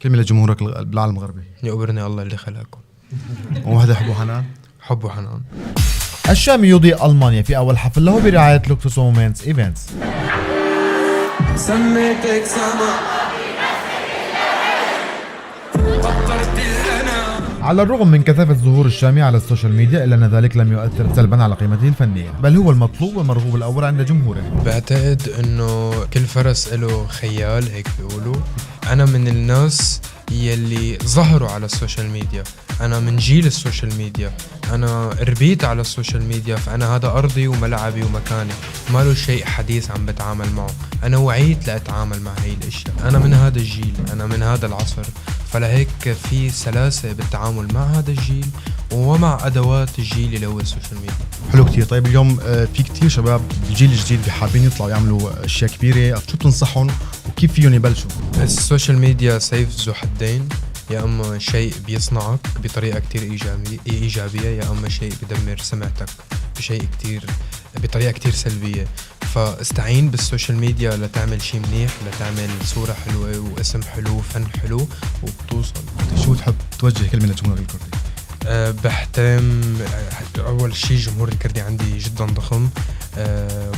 كلمة لجمهورك بالعالم الغربي. يقبرني الله اللي خلقكم. وهذا حب وحنان. حب وحنان. الشامي يضيء ألمانيا في أول حفل له برعاية لوكسوس مومنتس ايفنتس. سميتك سما على الرغم من كثافة ظهور الشامي على السوشيال ميديا إلا أن ذلك لم يؤثر سلبا على قيمته الفنية، بل هو المطلوب والمرغوب الأول عند جمهوره. بعتقد انه كل فرس له خيال، هيك بيقولوا. انا من الناس يلي ظهروا على السوشيال ميديا، انا من جيل السوشيال ميديا، انا ربيت على السوشيال ميديا، فانا هذا ارضي وملعبي ومكاني، ما له شيء حديث عم بتعامل معه. انا وعيت لاتعامل مع هاي الاشياء، انا من هذا الجيل، انا من هذا العصر، فلهيك في سلاسة بالتعامل مع هذا الجيل ومع ادوات الجيل اللي هو السوشيال ميديا. حلو كتير. طيب اليوم في كتير شباب بالجيل الجديد حابين يطلعوا يعملوا اشياء كبيرة، شو بتنصحهم وكيف فيهم يبلشوا؟ السوشيال ميديا سيف ذو حدين، يا اما شيء بيصنعك بطريقه كتير ايجابيه، يا اما شيء بدمر سمعتك بطريقه كتير سلبيه. فاستعين بالسوشيال ميديا لتعمل شيء منيح، لتعمل صوره حلوه واسم حلو وفن حلو وبتوصل. شو تحب توجه كلمة لجمهورك الكردي؟ بحترم اول شيء جمهور الكردي عندي جدا ضخم.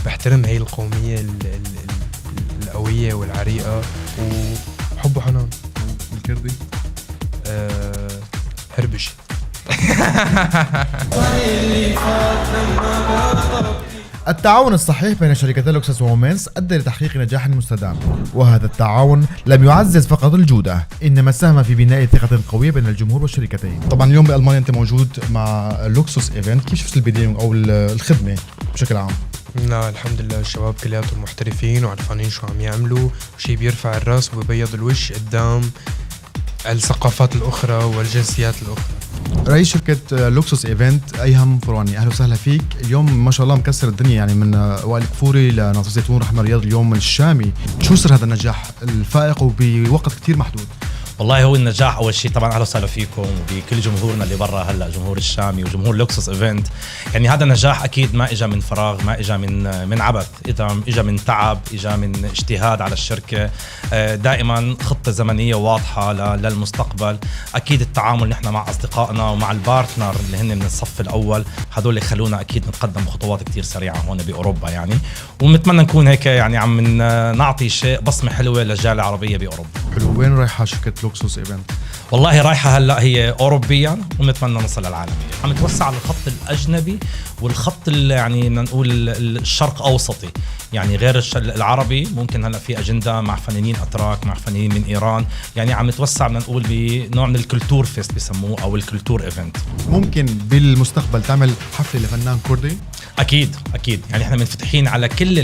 بحترم هاي القوميه القويه والعريقه، وحب وحنان. الكردي هربش. التعاون الصحيح بين شركتي لوكسوس ومومنتس أدى لتحقيق نجاح مستدام، وهذا التعاون لم يعزز فقط الجودة، إنما ساهم في بناء ثقة قوية بين الجمهور والشركتين. طبعا اليوم بألمانيا أنت موجود مع لوكسوس ايفنت، كيف شفت البداية أو الخدمة بشكل عام؟ لا الحمد لله، الشباب كلياتهم محترفين وعرفانين شو عم يعملوا، شيء بيرفع الراس وبيبيض الوش قدام الثقافات الأخرى والجنسيات الأخرى. رئيس شركة لوكسوس ايفنت أيهم فرواني، أهلا وسهلا فيك. اليوم ما شاء الله مكسر الدنيا، يعني من وائل كفوري لناصر زيتون رحمة رياض، اليوم الشامي. شو سر هذا النجاح الفائق وبوقت كتير محدود؟ والله هو النجاح اول شيء طبعا اهلا وسهلا فيكم وبكل جمهورنا اللي برا هلا، جمهور الشامي وجمهور لوكسوس ايفنت. يعني هذا النجاح اكيد ما اجى من فراغ، ما اجى من عبث، اجى من تعب، اجى من اجتهاد على الشركه، دائما خطه زمنيه واضحه للمستقبل. اكيد التعامل نحن مع اصدقائنا ومع البارتنر اللي هن من الصف الاول، هذول اللي خلونا اكيد نتقدم بخطوات كتير سريعه هون باوروبا يعني، ونتمنى نكون هيك يعني عم نعطي شيء بصمه حلوه للجاليه العربيه باوروبا. حلو. وين رايحه شركه لوكسوس ايفنت؟ والله رايحة هلا هي أوروبيا ونتمنى نصل للعالمية. عم نتوسع على الخط الأجنبي والخط يعني نقول الشرق أوسطي، يعني غير العربي. ممكن هلا في أجندة مع فنانين أتراك، مع فنانين من إيران، يعني عم نتوسع بدنا نقول بنوع من الكولتور فيست بسموه أو الكولتور إيفنت. ممكن بالمستقبل تعمل حفلة لفنان كردي؟ أكيد يعني إحنا منفتحين على كل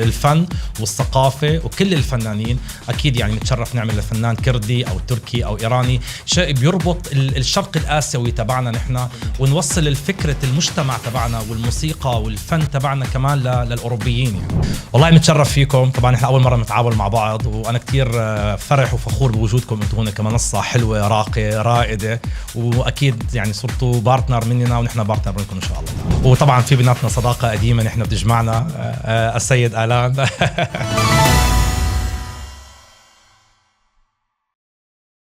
الفن والثقافة وكل الفنانين. أكيد يعني نتشرف نعمل لفنان كردي أو تركي أو إيراني، شيء بيربط الشرق الآسيوي تبعنا نحن، ونوصل الفكرة المجتمع تبعنا والموسيقى والفن تبعنا كمان للأوروبيين يعني. والله متشرف فيكم. طبعا إحنا أول مرة نتعامل مع بعض، وأنا كتير فرح وفخور بوجودكم أنتم هنا كمنصة حلوة راقية رائدة، وأكيد يعني صرتوا بارتنر مننا ونحن بارتنر منكم إن شاء الله. وطبعا في بيناتنا صداقة قديمة نحن بتجمعنا، السيد آلان.